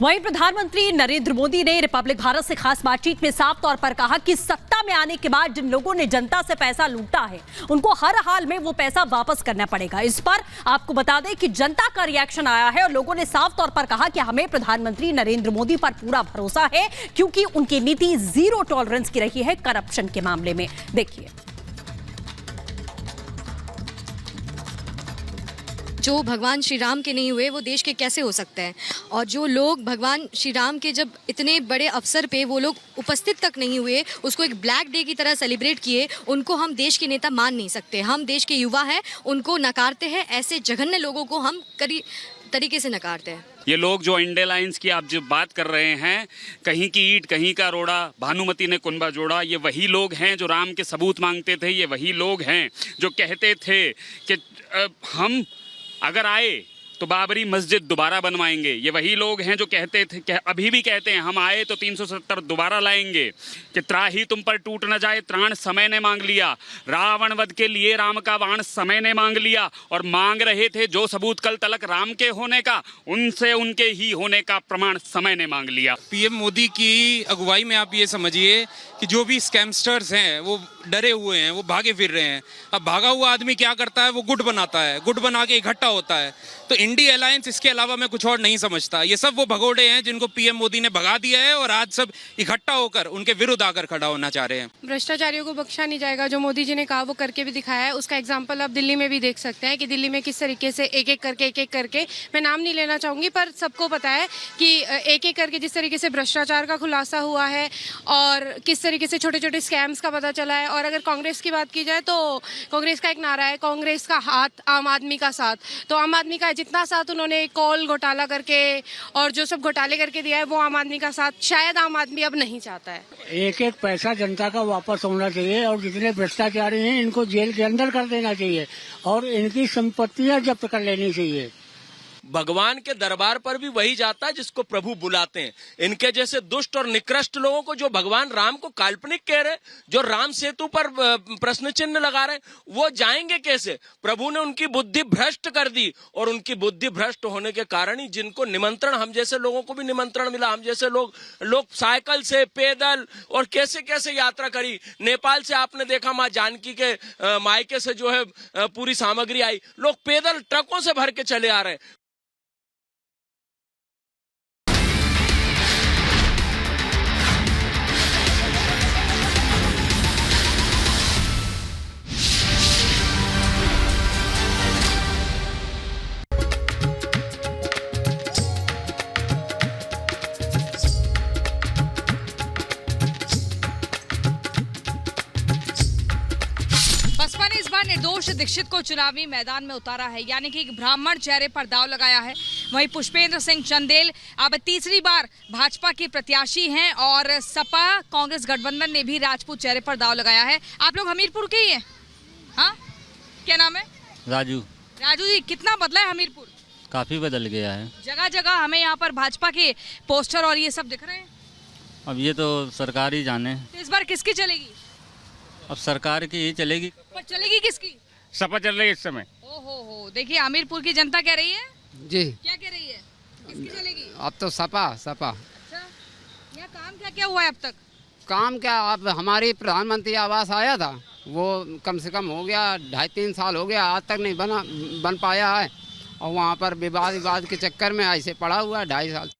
वहीं प्रधानमंत्री नरेंद्र मोदी ने रिपब्लिक भारत से खास बातचीत में साफ तौर पर कहा कि सत्ता में आने के बाद जिन लोगों ने जनता से पैसा लूटा है उनको हर हाल में वो पैसा वापस करना पड़ेगा। इस पर आपको बता दें कि जनता का रिएक्शन आया है और लोगों ने साफ तौर पर कहा कि हमें प्रधानमंत्री नरेंद्र मोदी पर पूरा भरोसा है क्योंकि उनकी नीति जीरो टॉलरेंस की रही है करप्शन के मामले में। देखिए, जो भगवान श्री राम के नहीं हुए वो देश के कैसे हो सकते हैं। और जो लोग भगवान श्री राम के जब इतने बड़े अवसर पे वो लोग उपस्थित तक नहीं हुए, उसको एक ब्लैक डे की तरह सेलिब्रेट किए, उनको हम देश के नेता मान नहीं सकते। हम देश के युवा हैं, उनको नकारते हैं। ऐसे जघन्य लोगों को हम कड़ी तरीके से नकारते हैं। ये लोग जो इंडिया लाइंस की आप जो बात कर रहे हैं, कहीं की ईंट कहीं का रोड़ा, भानुमति ने कुनबा जोड़ा, ये वही लोग हैं जो राम के सबूत मांगते थे। ये वही लोग हैं जो कहते थे कि हम अगर आए तो बाबरी मस्जिद दोबारा बनवाएंगे। ये वही लोग हैं जो कहते थे, अभी भी कहते हैं, हम आए तो 370 दोबारा लाएंगे। कि त्राही तुम पर टूट न जाए त्राण समय ने मांग लिया। रावण वध के लिए राम का बाण समय ने मांग लिया। और मांग रहे थे जो सबूत कल तलक राम के होने का, उनसे उनके ही होने का प्रमाण समय ने मांग लिया। पीएम मोदी की अगुवाई में आप ये समझिए कि जो भी स्कैमस्टर्स हैं वो डरे हुए हैं, वो भागे फिर रहे हैं। अब भागा हुआ आदमी क्या करता है, वो गुट बनाता है, गुट बना के इकट्ठा होता है। तो इंडिया अलायंस इसके अलावा मैं कुछ और नहीं समझता। ये सब वो भगोड़े हैं जिनको पीएम मोदी ने भगा दिया है और आज सब इकट्ठा होकर उनके विरुद्ध आकर खड़ा होना चाह रहे हैं। भ्रष्टाचारियों को बख्शा नहीं जाएगा। जो मोदी जी ने कहा वो करके भी दिखाया है। उसका एग्जाम्पल आप दिल्ली में भी देख सकते हैं कि दिल्ली में किस तरीके से एक एक करके मैं नाम नहीं लेना चाहूंगी पर सबको पता है कि एक एक करके जिस तरीके से भ्रष्टाचार का खुलासा हुआ है और किस तरीके से छोटे छोटे स्कैम्स का पता चला है। और अगर कांग्रेस की बात की जाए तो कांग्रेस का एक नारा है, कांग्रेस का हाथ आम आदमी का साथ। तो आम आदमी का जितना साथ उन्होंने कॉल घोटाला करके और जो सब घोटाले करके दिया है वो आम आदमी का साथ शायद आम आदमी अब नहीं चाहता है। एक एक पैसा जनता का वापस होना चाहिए और जितने भ्रष्टाचारी हैं इनको जेल के अंदर कर देना चाहिए और इनकी संपत्तियां जब्त कर लेनी चाहिए। भगवान के दरबार पर भी वही जाता है जिसको प्रभु बुलाते हैं। इनके जैसे दुष्ट और निकृष्ट लोगों को जो भगवान राम को काल्पनिक कह रहे, जो राम सेतु पर प्रश्न चिन्ह लगा रहे, वो जाएंगे कैसे? प्रभु ने उनकी बुद्धि भ्रष्ट कर दी और उनकी बुद्धि भ्रष्ट होने के कारण ही जिनको निमंत्रण, हम जैसे लोगों को भी निमंत्रण मिला, हम जैसे लोग साइकिल से, पैदल और कैसे कैसे यात्रा करी। नेपाल से आपने देखा माँ जानकी के मायके से जो है पूरी सामग्री आई, लोग पैदल ट्रकों से भर के चले आ रहे हैं। बसपा ने इस बार निर्दोष दीक्षित को चुनावी मैदान में उतारा है, यानी कि एक ब्राह्मण चेहरे पर दाव लगाया है। वहीं पुष्पेंद्र सिंह चंदेल अब तीसरी बार भाजपा के प्रत्याशी हैं और सपा कांग्रेस गठबंधन ने भी राजपूत चेहरे पर दाव लगाया है। आप लोग हमीरपुर के ही हैं? हाँ, क्या नाम है? राजू। राजू जी, कितना बदला है हमीरपुर? काफी बदल गया है। जगह जगह हमें यहाँ पर भाजपा के पोस्टर और ये सब दिख रहे हैं। अब ये तो सरकार ही जाने। तो इस बार किसकी चलेगी? अब सरकार की ही चलेगी। पर चलेगी किसकी? सपा चल रही है इस समय। ओहो, देखिए हमीरपुर की जनता कह रही है जी, क्या कह रही है, किसकी चलेगी? अब तो सपा। अच्छा, यहाँ काम क्या क्या हुआ है अब तक? काम क्या, अब हमारी प्रधानमंत्री आवास आया था, वो कम से कम हो गया 2.5-3 साल हो गया, आज तक नहीं बन पाया है। और वहाँ पर विवाद के चक्कर में ऐसे पड़ा हुआ है 2.5 साल।